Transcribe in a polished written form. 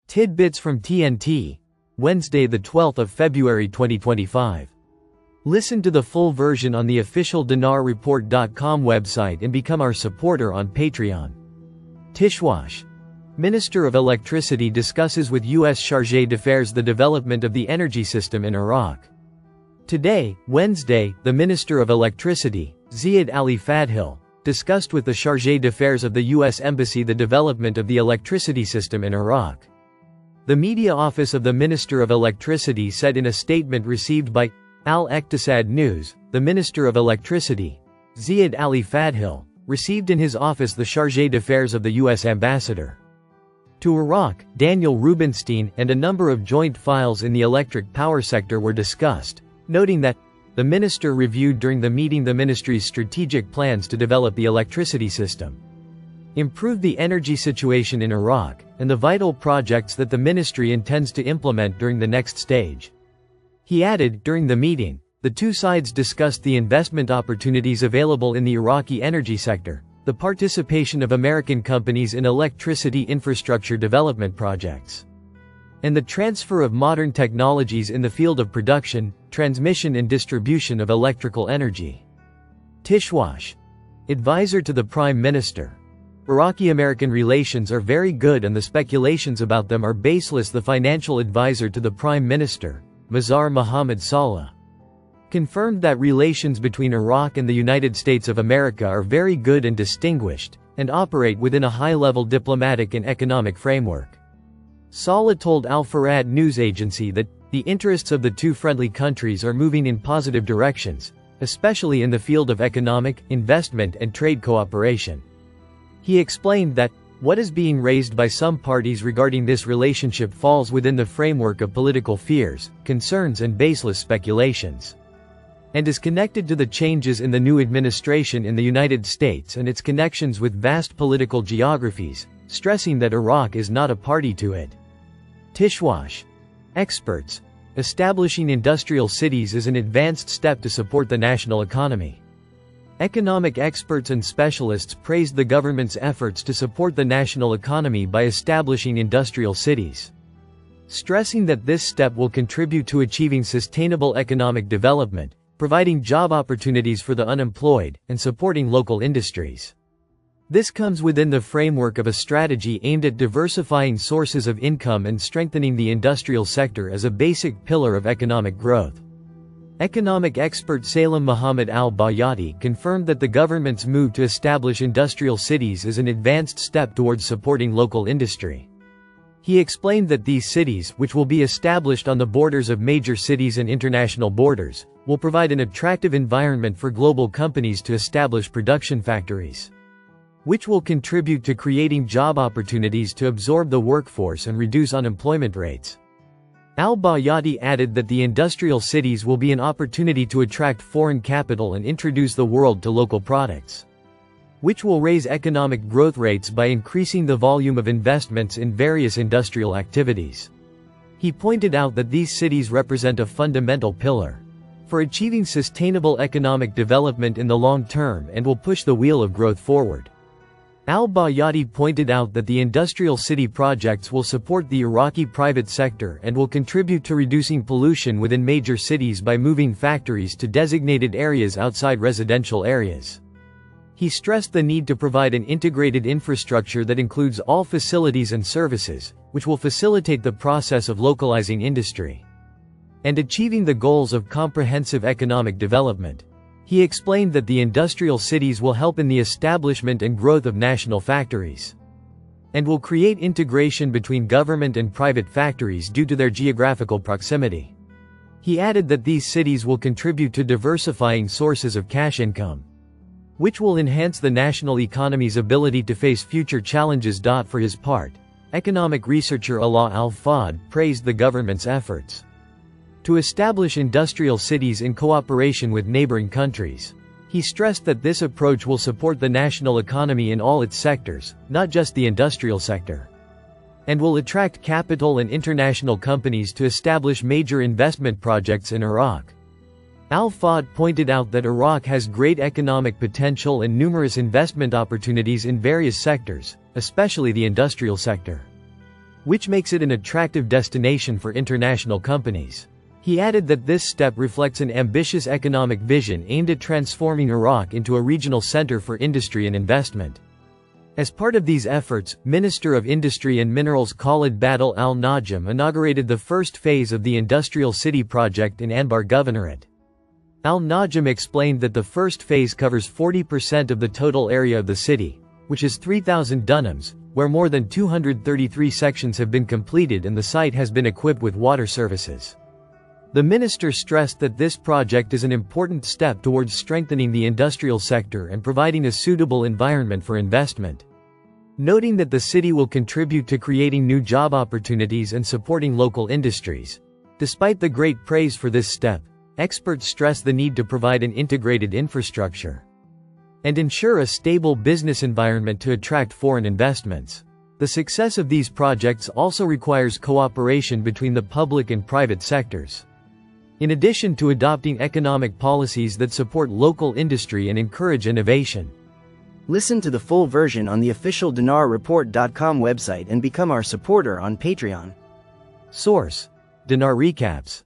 Tidbits from TNT, Wednesday the 12th of February 2025. Listen to the full version on the official dinarreport.com website and become our supporter on Patreon. Tishwash. Minister of Electricity discusses with U.S. Chargé d'Affaires the development of the energy system in Iraq. Today, Wednesday, the Minister of Electricity, Ziad Ali Fadhil, discussed with the Chargé d'Affaires of the U.S. Embassy the development of the electricity system in Iraq. The media office of the Minister of Electricity said in a statement received by Al-Iqtisad News, the Minister of Electricity, Ziad Ali Fadhil, received in his office the Chargé d'Affaires of the U.S. Ambassador to Iraq, Daniel Rubinstein, and a number of joint files in the electric power sector were discussed, noting that the minister reviewed during the meeting the ministry's strategic plans to develop the electricity system, improve the energy situation in Iraq, and the vital projects that the ministry intends to implement during the next stage. He added, during the meeting, the two sides discussed the investment opportunities available in the Iraqi energy sector, the participation of American companies in electricity infrastructure development projects, and the transfer of modern technologies in the field of production, transmission and distribution of electrical energy. Tishwash. Advisor to the Prime Minister. Iraqi-American relations are very good and the speculations about them are baseless. The financial advisor to the Prime Minister, Mazhar Mohammad Saleh, confirmed that relations between Iraq and the United States of America are very good and distinguished, and operate within a high-level diplomatic and economic framework. Saleh told Al-Farad news agency that the interests of the two friendly countries are moving in positive directions, especially in the field of economic, investment and trade cooperation. He explained that what is being raised by some parties regarding this relationship falls within the framework of political fears, concerns and baseless speculations, and is connected to the changes in the new administration in the United States and its connections with vast political geographies, stressing that Iraq is not a party to it. Tishwash. Experts. Establishing industrial cities is an advanced step to support the national economy. Economic experts and specialists praised the government's efforts to support the national economy by establishing industrial cities, stressing that this step will contribute to achieving sustainable economic development, providing job opportunities for the unemployed, and supporting local industries. This comes within the framework of a strategy aimed at diversifying sources of income and strengthening the industrial sector as a basic pillar of economic growth. Economic expert Salem Mohammed al-Bayati confirmed that the government's move to establish industrial cities is an advanced step towards supporting local industry. He explained that these cities, which will be established on the borders of major cities and international borders, will provide an attractive environment for global companies to establish production factories, which will contribute to creating job opportunities to absorb the workforce and reduce unemployment rates. Al-Bayati added that the industrial cities will be an opportunity to attract foreign capital and introduce the world to local products, which will raise economic growth rates by increasing the volume of investments in various industrial activities. He pointed out that these cities represent a fundamental pillar for achieving sustainable economic development in the long term and will push the wheel of growth forward. Al-Bayati pointed out that the industrial city projects will support the Iraqi private sector and will contribute to reducing pollution within major cities by moving factories to designated areas outside residential areas. He stressed the need to provide an integrated infrastructure that includes all facilities and services, which will facilitate the process of localizing industry and achieving the goals of comprehensive economic development. He explained that the industrial cities will help in the establishment and growth of national factories, and will create integration between government and private factories due to their geographical proximity. He added that these cities will contribute to diversifying sources of cash income, which will enhance the national economy's ability to face future challenges. For his part, economic researcher Ala Al-Fad praised the government's efforts to establish industrial cities in cooperation with neighboring countries. He stressed that this approach will support the national economy in all its sectors, not just the industrial sector, and will attract capital and international companies to establish major investment projects in Iraq. Al-Fad pointed out that Iraq has great economic potential and numerous investment opportunities in various sectors, especially the industrial sector, which makes it an attractive destination for international companies. He added that this step reflects an ambitious economic vision aimed at transforming Iraq into a regional center for industry and investment. As part of these efforts, Minister of Industry and Minerals Khalid Badal al-Najm inaugurated the first phase of the Industrial City project in Anbar Governorate. Al-Najm explained that the first phase covers 40% of the total area of the city, which is 3,000 dunams, where more than 233 sections have been completed and the site has been equipped with water services. The minister stressed that this project is an important step towards strengthening the industrial sector and providing a suitable environment for investment. Noting that the city will contribute to creating new job opportunities and supporting local industries. Despite the great praise for this step, experts stress the need to provide an integrated infrastructure and ensure a stable business environment to attract foreign investments. The success of these projects also requires cooperation between the public and private sectors. In addition to adopting economic policies that support local industry and encourage innovation. Listen to the full version on the official dinarreport.com website and become our supporter on Patreon. Source: Dinar Recaps.